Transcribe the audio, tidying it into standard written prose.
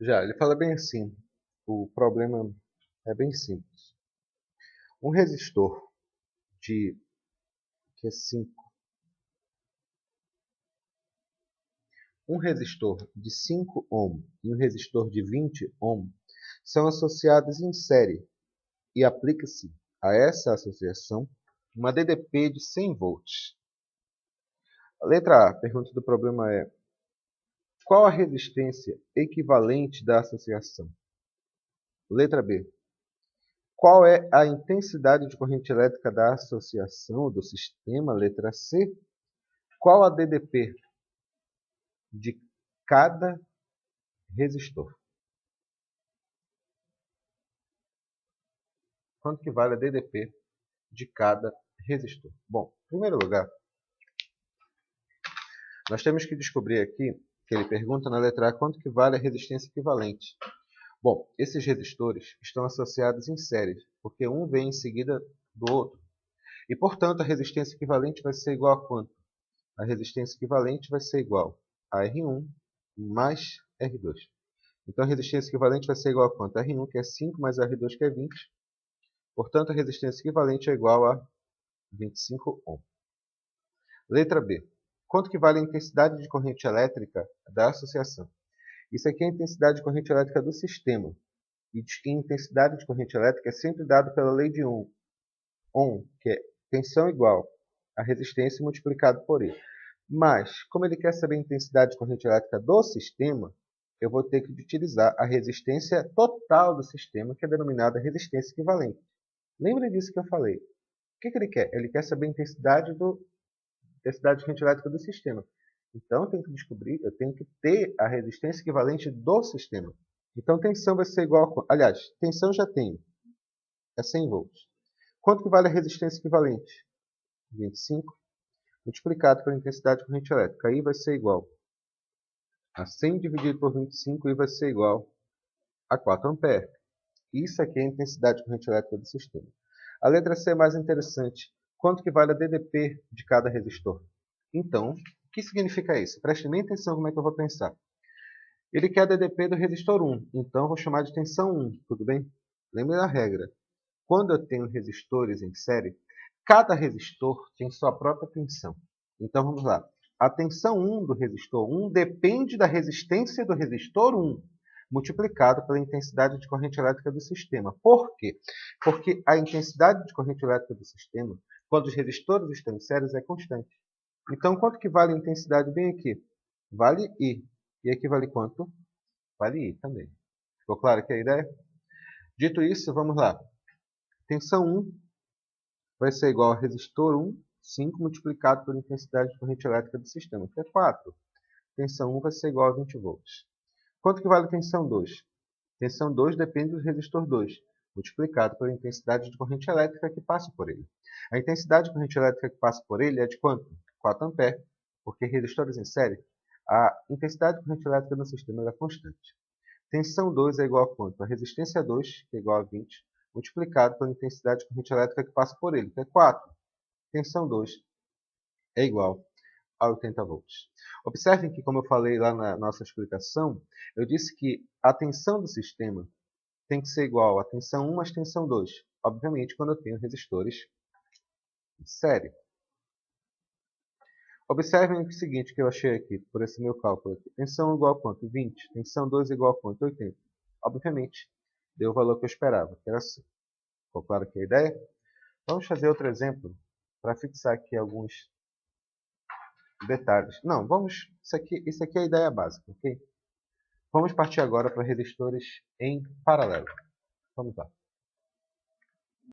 Já, ele fala bem assim, o problema é bem simples. Um resistor de que é 5, um resistor de 5 ohm e um resistor de 20 ohm são associados em série e aplica-se a essa associação uma DDP de 100 volts. A letra A, pergunta do problema é: qual a resistência equivalente da associação? Letra B, qual é a intensidade de corrente elétrica da associação do sistema? Letra C, qual a DDP de cada resistor? Quanto que vale a DDP de cada resistor? Bom, em primeiro lugar, nós temos que descobrir aqui, que ele pergunta na letra A, quanto que vale a resistência equivalente. Bom, esses resistores estão associados em série, porque um vem em seguida do outro. E, portanto, a resistência equivalente vai ser igual a quanto? A resistência equivalente vai ser igual a R1 mais R2. Então, a resistência equivalente vai ser igual a quanto? R1, que é 5, mais R2, que é 20. Portanto, a resistência equivalente é igual a 25 ohm. Letra B. Quanto que vale a intensidade de corrente elétrica da associação? Isso aqui é a intensidade de corrente elétrica do sistema. E a intensidade de corrente elétrica é sempre dado pela lei de Ohm. Ohm, que é tensão igual a resistência multiplicado por E. Mas, como ele quer saber a intensidade de corrente elétrica do sistema, eu vou ter que utilizar a resistência total do sistema, que é denominada resistência equivalente. Lembra disso que eu falei? O que ele quer? Ele quer saber a intensidade de corrente elétrica do sistema. Então, eu tenho que descobrir, eu tenho que ter a resistência equivalente do sistema. Então, tensão vai ser igual a... Aliás, tensão já tenho. É 100 volts. Quanto que vale a resistência equivalente? 25 multiplicado pela intensidade de corrente elétrica. Aí vai ser igual a 100 dividido por 25 e vai ser igual a 4 amperes. Isso aqui é a intensidade de corrente elétrica do sistema. A letra C é mais interessante. Quanto que vale a DDP de cada resistor? Então, o que significa isso? Preste bem atenção como é que eu vou pensar. Ele quer a DDP do resistor 1, então eu vou chamar de tensão 1, tudo bem? Lembre da regra. Quando eu tenho resistores em série, cada resistor tem sua própria tensão. Então vamos lá. A tensão 1 do resistor 1 depende da resistência do resistor 1, multiplicado pela intensidade de corrente elétrica do sistema. Por quê? Porque a intensidade de corrente elétrica do sistema, quando os resistores estão em séries, é constante. Então, quanto que vale a intensidade bem aqui? Vale I. E aqui vale quanto? Vale I também. Ficou claro aqui a ideia? Dito isso, vamos lá. Tensão 1 vai ser igual a resistor 1, 5 multiplicado pela intensidade de corrente elétrica do sistema, que é 4. Tensão 1 vai ser igual a 20 volts. Quanto que vale a tensão 2? Tensão 2 depende do resistor 2, multiplicado pela intensidade de corrente elétrica que passa por ele. A intensidade de corrente elétrica que passa por ele é de quanto? 4 amperes, porque resistores em série, a intensidade de corrente elétrica no sistema é constante. Tensão 2 é igual a quanto? A resistência 2, que é igual a 20, multiplicado pela intensidade de corrente elétrica que passa por ele, que é 4. Tensão 2 é igual a 80 volts. Observem que, como eu falei lá na nossa explicação, eu disse que a tensão do sistema tem que ser igual a tensão 1 mais tensão 2. Obviamente, quando eu tenho resistores em série. Observem o seguinte que eu achei aqui, por esse meu cálculo aqui. Tensão 1 igual a quanto? 20. Tensão 2 igual a quanto? 80. Obviamente, deu o valor que eu esperava, que era assim. Ficou claro aqui a ideia? Vamos fazer outro exemplo para fixar aqui alguns detalhes. Não, vamos... Isso aqui é a ideia básica, ok? Vamos partir agora para resistores em paralelo. Vamos lá.